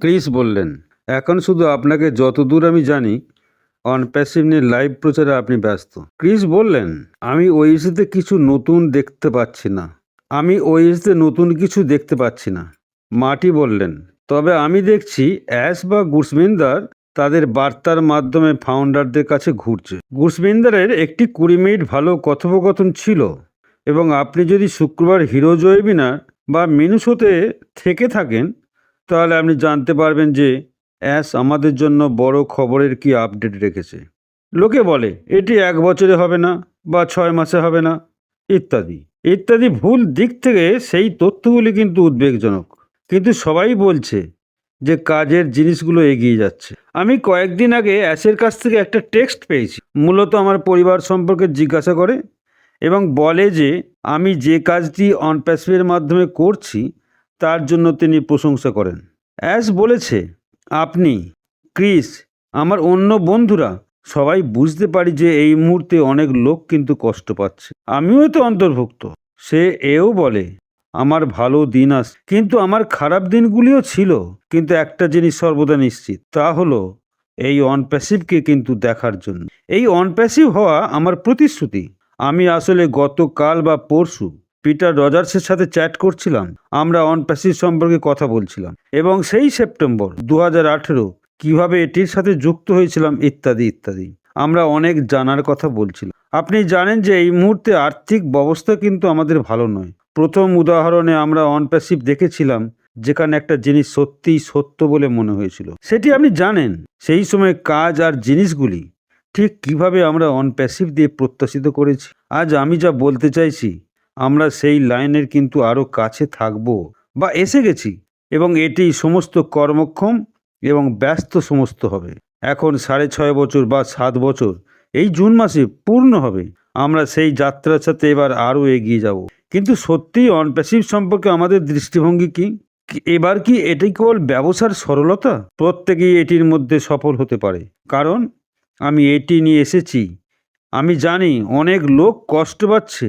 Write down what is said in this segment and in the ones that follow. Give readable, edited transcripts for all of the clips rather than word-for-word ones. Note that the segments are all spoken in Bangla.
ক্রিস বললেন, এখন শুধু আপনাকে যতদূর আমি জানি অনপ্যাসিভ নিয়ে লাইভ প্রচারে আপনি ব্যস্ত। ক্রিস বললেন, আমি ওএসিতে কিছু নতুন দেখতে পাচ্ছি না। নতুন কিছু দেখতে পাচ্ছি না। মার্টি বললেন, তবে আমি দেখছি অ্যাশ বা গুরসমিন্দার তাদের বার্তার মাধ্যমে ফাউন্ডারদের কাছে ঘুরছে। গুরসমিন্দারের একটি 20 মিনিট ভালো কথোপকথন ছিল, এবং আপনি যদি শুক্রবার হিরোজ ওয়েবিনার বা মিনু শোতে থেকে থাকেন তাহলে আপনি জানতে পারবেন যে অ্যাশ আমাদের জন্য বড় খবরের কি আপডেট রেখেছে। লোকে বলে এটি 1 বছরে হবে না বা 6 মাসে হবে না, ইত্যাদি ইত্যাদি। ভুল দিক থেকে সেই তথ্যগুলি কিন্তু উদ্বেগজনক, কিন্তু সবাই বলছে যে কাজের জিনিসগুলো এগিয়ে যাচ্ছে। আমি কয়েকদিন আগে অ্যাশের কাছ থেকে একটা টেক্সট পেয়েছি, মূলত আমার পরিবার সম্পর্কে জিজ্ঞাসা করে এবং বলে যে আমি যে কাজটি অনপ্যাসিভের মাধ্যমে করছি তার জন্য তিনি প্রশংসা করেন। অ্যাশ বলেছে, আপনি, ক্রিস, আমার অন্য বন্ধুরা সবাই বুঝতে পারি যে এই মুহূর্তে অনেক লোক কিন্তু কষ্ট পাচ্ছে। আমিও তো অন্তর্ভুক্ত। সে এও বলে, আমার ভালো দিন কিন্তু আমার খারাপ দিনগুলিও ছিল, কিন্তু একটা জিনিস সর্বদা নিশ্চিত, তা হলো এই অনপ্যাসিভকে কিন্তু দেখার জন্য। এই অনপ্যাসিভ হওয়া আমার প্রতিশ্রুতি। আমি আসলে গতকাল বা পরশু পিটার রজার্সের সাথে চ্যাট করছিলাম। আমরা অনপ্যাসিভ সম্পর্কে কথা বলছিলাম এবং সেই সেপ্টেম্বর 2018 কিভাবে এটির সাথে যুক্ত হয়েছিলাম ইত্যাদি ইত্যাদি। আমরা অনেক জানার কথা বলছিলাম। আপনি জানেন যে এই মুহূর্তে আর্থিক ব্যবস্থা কিন্তু আমাদের ভালো নয়। প্রথম উদাহরণে আমরা অনপ্যাসিভ দেখেছিলাম যেখানে একটা জিনিস সত্যিই সত্য বলে মনে হয়েছিল। সেটি আপনি জানেন। সেই সময় কাজ আর জিনিসগুলি ঠিক কিভাবে আমরা অনপ্যাসিভ দিয়ে প্রত্যাশিত করেছি। আজ আমি যা বলতে চাইছি, আমরা সেই লাইনের কিন্তু আরও কাছে থাকব বা এসে গেছি, এবং এটি সমস্ত কর্মক্ষম এবং ব্যস্ত সমস্ত হবে। এখন 6.5 বছর বা 7 বছর এই জুন মাসে পূর্ণ হবে। আমরা সেই যাত্রার সাথে এবার আরও এগিয়ে যাব। কিন্তু সত্যিই অনপ্যাসিভ সম্পর্কে আমাদের দৃষ্টিভঙ্গি কি? এবার কি এটি কেবল ব্যবসার সরলতা? প্রত্যেকেই এটির মধ্যে সফল হতে পারে, কারণ আমি এটি নিয়ে এসেছি। আমি জানি অনেক লোক কষ্ট পাচ্ছে,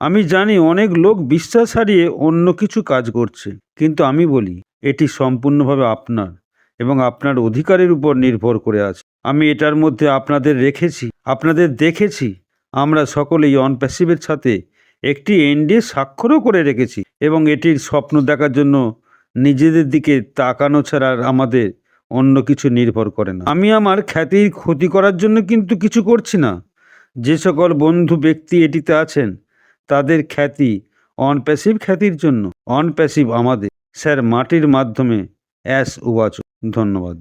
আমি জানি অনেক লোক বিশ্বাস হারিয়ে অন্য কিছু কাজ করছে, কিন্তু আমি বলি এটি সম্পূর্ণভাবে আপনার এবং আপনার অধিকারের উপর নির্ভর করে আছে। আমি এটার মধ্যে আপনাদের দেখেছি। আমরা সকলেই অনপ্যাসিভের সাথে একটি এনডিএ স্বাক্ষরও করে রেখেছি, এবং এটির স্বপ্ন দেখার জন্য নিজেদের দিকে তাকানো ছাড়া আর আমাদের অন্য কিছু নির্ভর করে না। আমি আমার খ্যাতির ক্ষতি করার জন্য কিন্তু কিছু করছি না। যে সকল বন্ধু ব্যক্তি এটিতে আছেন তাদের খ্যাতি অনপ্যাসিভ খ্যাতির জন্য। অনপ্যাসিভ আমাদের, স্যার মার্টির মাধ্যমে অ্যাশ উবাচ। ধন্যবাদ।